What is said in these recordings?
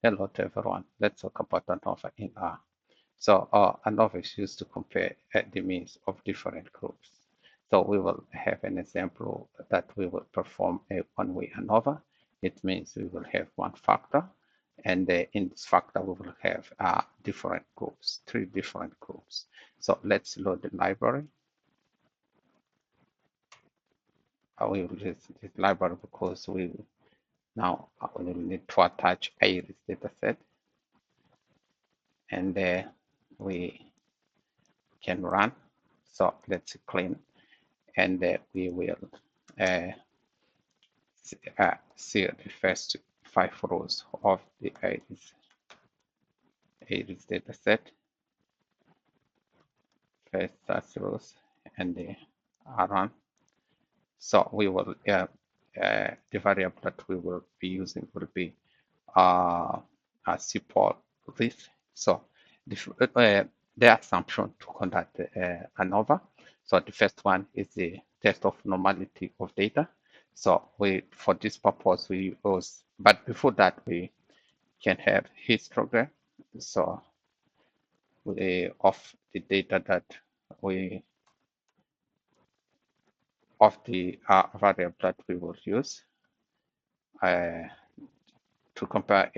Hello to everyone. Let's talk about ANOVA in R. ANOVA is used to compare the means of different groups. So we will have an example that we will perform a one-way ANOVA. It means we will have one factor, and in this factor we will have different groups, three different groups. So let's load the library. We will use this library because we will need to attach Iris dataset, and we can run. So let's clean, and we will see the first 5 rows of the Iris dataset, first 6 rows, and the run. So we will the variable that we will be using will be a support list. So the assumption to conduct ANOVA. So the first one is the test of normality of data. So for this purpose, we use, but before that, we can have histogram. So of the data that we, of the variable that we will use to compare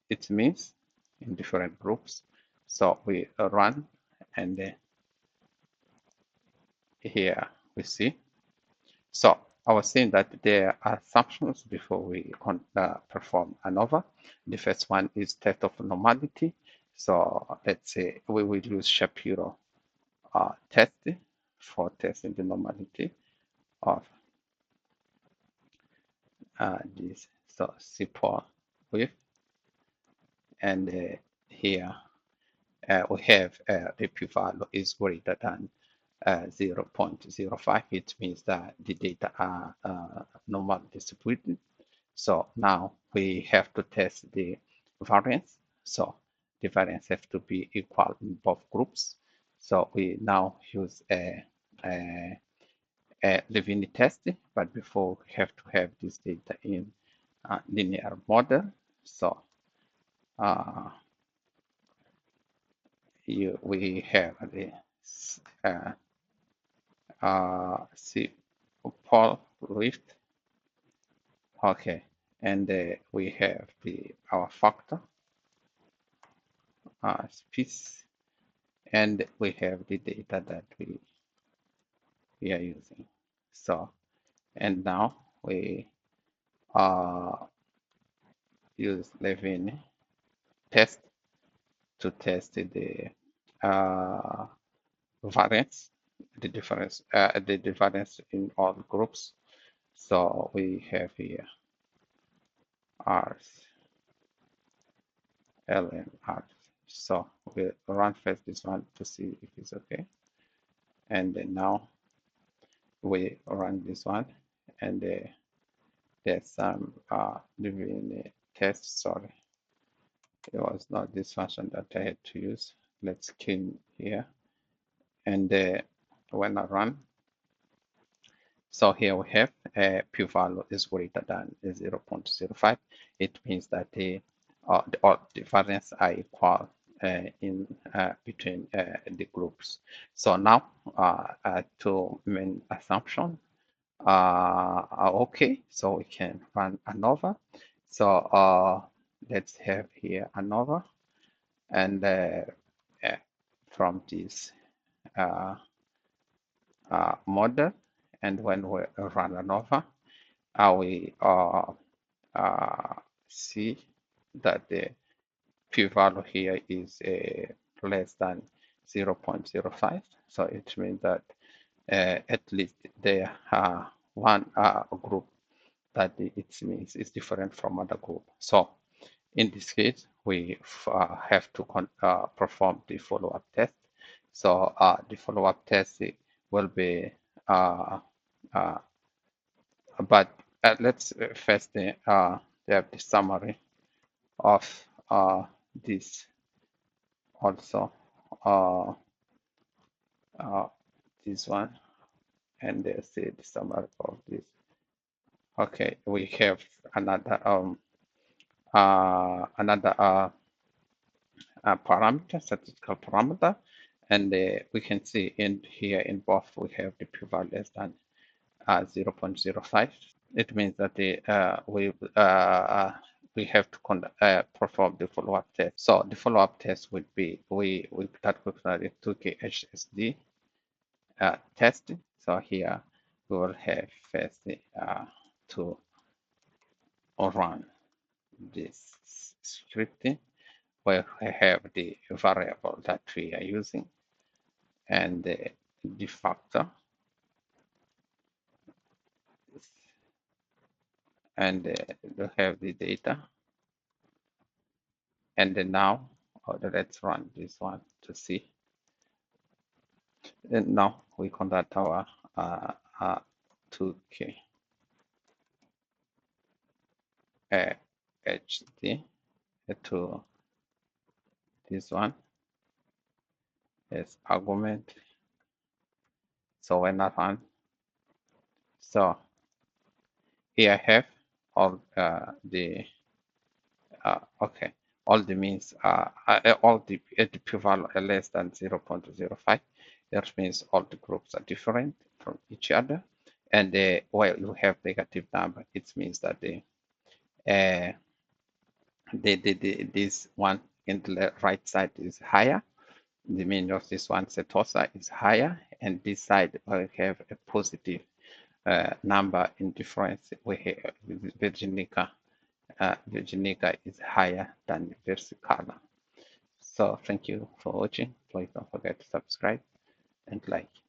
its means in different groups. So we run, and here we see. So I was saying that there are assumptions before we perform ANOVA. The first one is test of normality. So let's say we will use Shapiro test for testing the normality of this. So support width, and here we have the p-value is greater than 0.05. It means that the data are normally distributed. So now we have to test the variance. So the variance have to be equal in both groups. So we now use a Levine test, but before we have to have this data in linear model. So we have the see Paul lift. Okay, and we have our factor piece, and we have the data that we are using. So, and now we use Levine test to test the variance, the difference in all groups. So we have here R's, L and R. So we run first this one to see if it's okay. And then now we run this one, and there's some Levine test. Sorry, it was not this function that I had to use. Let's clean here, and when I run, so here we have p-value is greater than 0.05. It means that all the variance are equal in between the groups. So now to main assumption are okay, so we can run ANOVA. So let's have here ANOVA, and from this model, and when we run ANOVA, we see that the p-value here is less than 0.05. So it means that at least there are one group that its means is different from other group. So in this case, we have to perform the follow-up test. So the follow-up test will be, but let's first have the summary of this also, this one, and see the summary of this. Okay, we have another parameter, statistical parameter, and we can see in here in both we have the p-value less than 0.05. It means that we have to perform the follow-up test. So the follow-up test would be we calculate the 2K HSD test. So here we will have first to run this scripting where we have the variable that we are using and the factor, and we have the data. And then now let's run this one to see. And now we convert our 2K HD to this one as argument. So when I run, so here I have all the okay, all the means all the p-value are less than 0.05. That means all the groups are different from each other, and while you have negative number, it means that this one in the right side is higher. The mean of this one setosa is higher, and this side will have a positive number in difference. We have Virginica is higher than Versicolor. So thank you for watching. Please don't forget to subscribe and like.